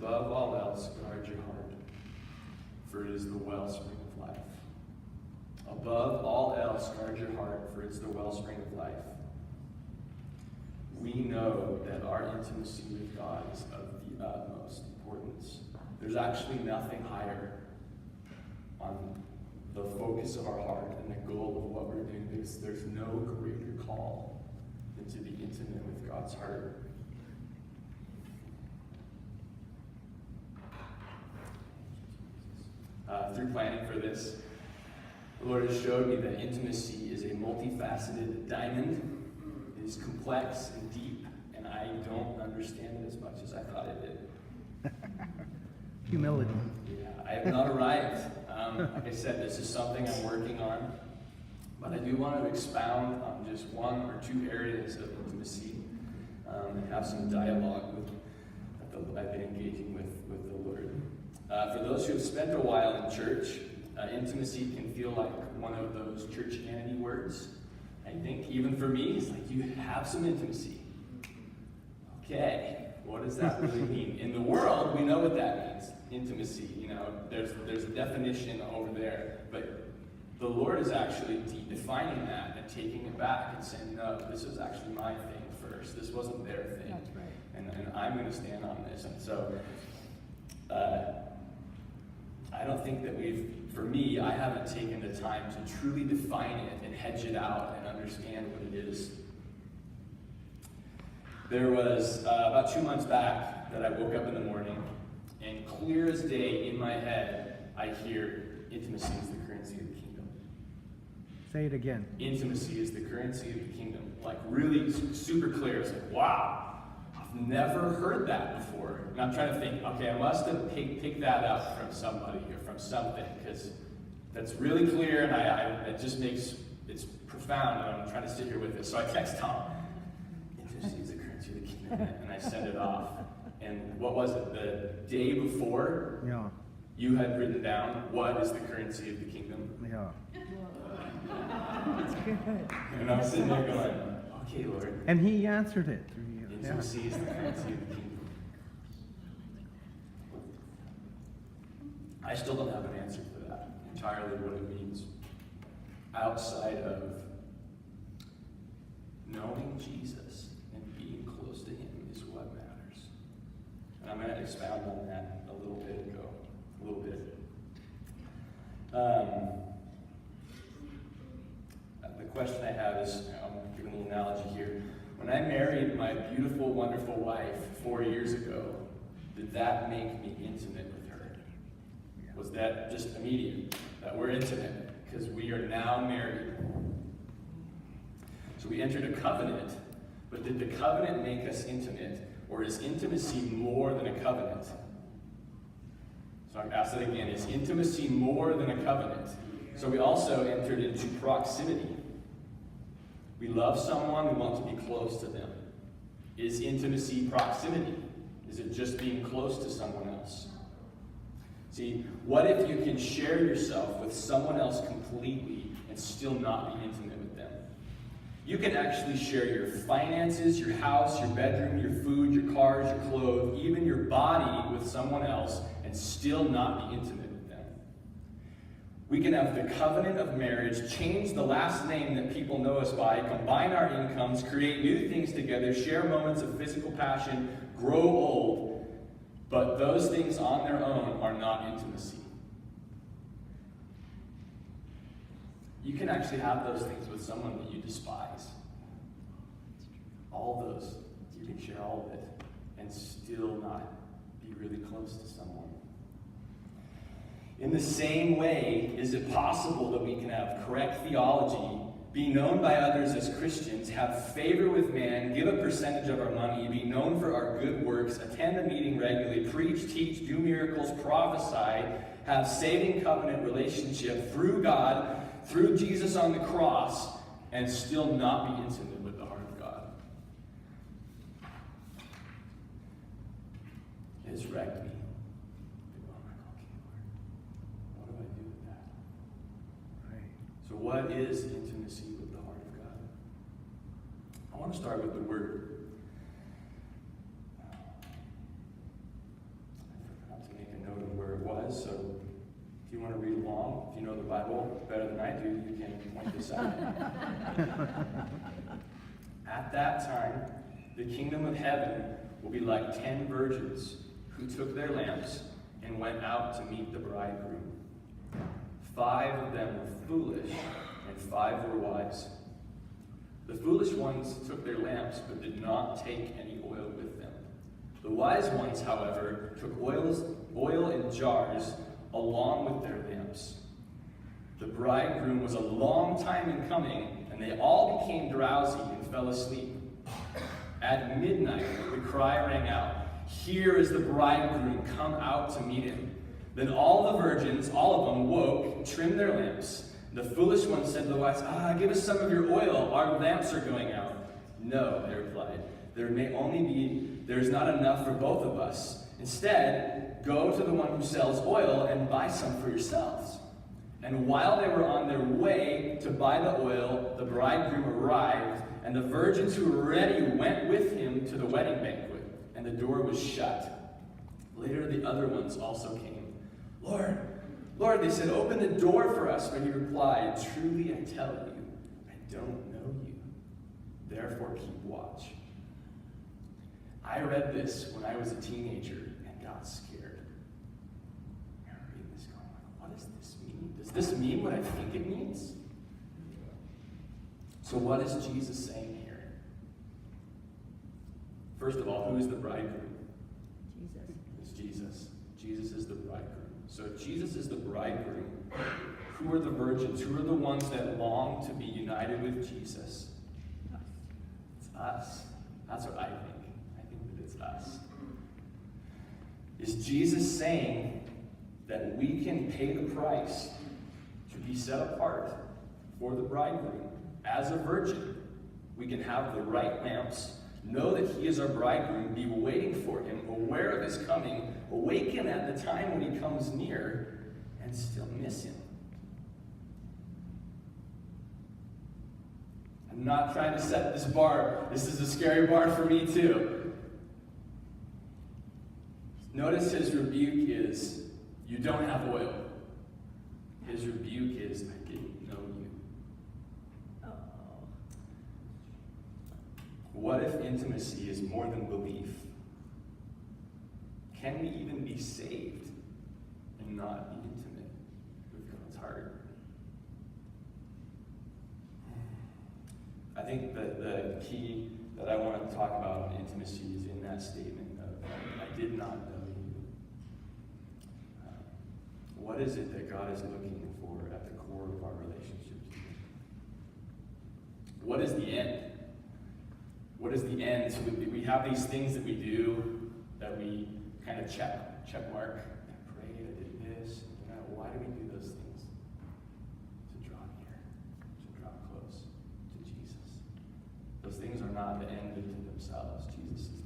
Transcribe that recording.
above all else, guard your heart, for it is the wellspring of life. Above all else, guard your heart, for it's the wellspring of life. We know that our intimacy with God is of the utmost importance. There's actually nothing higher on the focus of our heart and the goal of what we're doing, because there's no greater call than to be intimate with God's heart. Through planning for this, the Lord has showed me that intimacy is a multifaceted diamond. It is complex and deep, and I don't understand it as much as I thought I did. Humility. Yeah, I have not arrived. Like I said, this is something I'm working on, but I do want to expound on just one or two areas of intimacy and have some dialogue that I've been engaging with the Lord. For those who have spent a while in church, intimacy can feel like one of those churchianity words. I think even for me, it's like, you have some intimacy. Okay, what does that really mean? In the world, we know what that means. Intimacy, there's a definition over there, but the Lord is actually defining that and taking it back and saying, no, this is actually my thing first. This wasn't their thing. That's right. And I'm going to stand on this. And so, I don't think that for me, I haven't taken the time to truly define it and hedge it out and understand what it is. There was about 2 months back that I woke up in the morning, and clear as day in my head, I hear intimacy is the currency of the kingdom. Say it again. Intimacy is the currency of the kingdom. Like, really super clear. It's like, wow. I've never heard that before. And I'm trying to think, okay, I must have picked that up from somebody or from something, because that's really clear, and it just makes, it's profound, and I'm trying to sit here with it. So I text Tom, intimacy is the currency of the kingdom, and I send it off. And what was it, the day before, you had written down, what is the currency of the kingdom? Yeah. That's good. And I'm sitting there going, okay, Lord. And he answered it. Intimacy is the currency of the kingdom. I still don't have an answer for that, entirely what it means. Outside of knowing Jesus and being close to him is what matters. And I'm going to expound on that a little bit. The question I have is, I'm giving a little analogy here. When I married my beautiful, wonderful wife 4 years ago, did that make me intimate with her? Was that just immediate, that we're intimate, because we are now married? So we entered a covenant, but did the covenant make us intimate, or is intimacy more than a covenant? So I'll ask that again, is intimacy more than a covenant? So we also entered into proximity. We love someone, we want to be close to them. Is intimacy proximity? Is it just being close to someone else? See, what if you can share yourself with someone else completely and still not be intimate with them? You can actually share your finances, your house, your bedroom, your food, your cars, your clothes, even your body with someone else and still not be intimate with them. We can have the covenant of marriage, change the last name that people know us by, combine our incomes, create new things together, share moments of physical passion, grow old, but those things on their own are not intimacy. You can actually have those things with someone that you despise. All those, you can share all of it and still not be really close to someone. In the same way, is it possible that we can have correct theology, be known by others as Christians, have favor with man, give a percentage of our money, be known for our good works, attend a meeting regularly, preach, teach, do miracles, prophesy, have saving covenant relationship through God, through Jesus on the cross, and still not be intimate with the heart of God? It's wrecked me. So what is intimacy with the heart of God? I want to start with the word. I Bible better than I do, you can point this out. At that time, the kingdom of heaven will be like 10 virgins who took their lamps and went out to meet the bridegroom. 5 of them were foolish, and 5 were wise. The foolish ones took their lamps, but did not take any oil with them. The wise ones, however, took oil in jars along with their lamps. The bridegroom was a long time in coming, and they all became drowsy and fell asleep. At midnight, the cry rang out, "Here is the bridegroom, come out to meet him." Then all the virgins, all of them, woke, trimmed their lamps. The foolish ones said to the wise, "Give us some of your oil, our lamps are going out." "No," they replied, there's not enough for both of us. Instead, go to the one who sells oil and buy some for yourselves." And while they were on their way to buy the oil, the bridegroom arrived, and the virgins who were ready went with him to the wedding banquet, and the door was shut. Later the other ones also came. "Lord, Lord," they said, "open the door for us." But he replied, "Truly I tell you, I don't know you. Therefore keep watch." I read this when I was a teenager and got scared. I remember reading this going, what does this mean? Does this mean what I think it means? So what is Jesus saying here? First of all, who is the bridegroom? Jesus. It's Jesus. Jesus is the bridegroom. So if Jesus is the bridegroom, who are the virgins? Who are the ones that long to be united with Jesus? It's us. That's what I think. I think that it's us. Is Jesus saying that we can pay the price to be set apart for the bridegroom as a virgin? We can have the right lamps, know that he is our bridegroom, be waiting for him, aware of his coming, awaken at the time when he comes near, and still miss him. I'm not trying to set this bar. This is a scary bar for me too. Notice his rebuke is, "You don't have oil." His rebuke is, "I didn't know you." Oh. What if intimacy is more than belief? Can we even be saved and not be intimate with God's heart? I think that the key that I want to talk about on intimacy is in that statement of, "I did not know you." What is it that God is looking for at the core of our relationships? What is the end? What is the end? So we have these things that we do that we kind of check mark. I prayed, I did this. Why do we do those things? To draw near, to draw close to Jesus. Those things are not the end unto themselves. Jesus is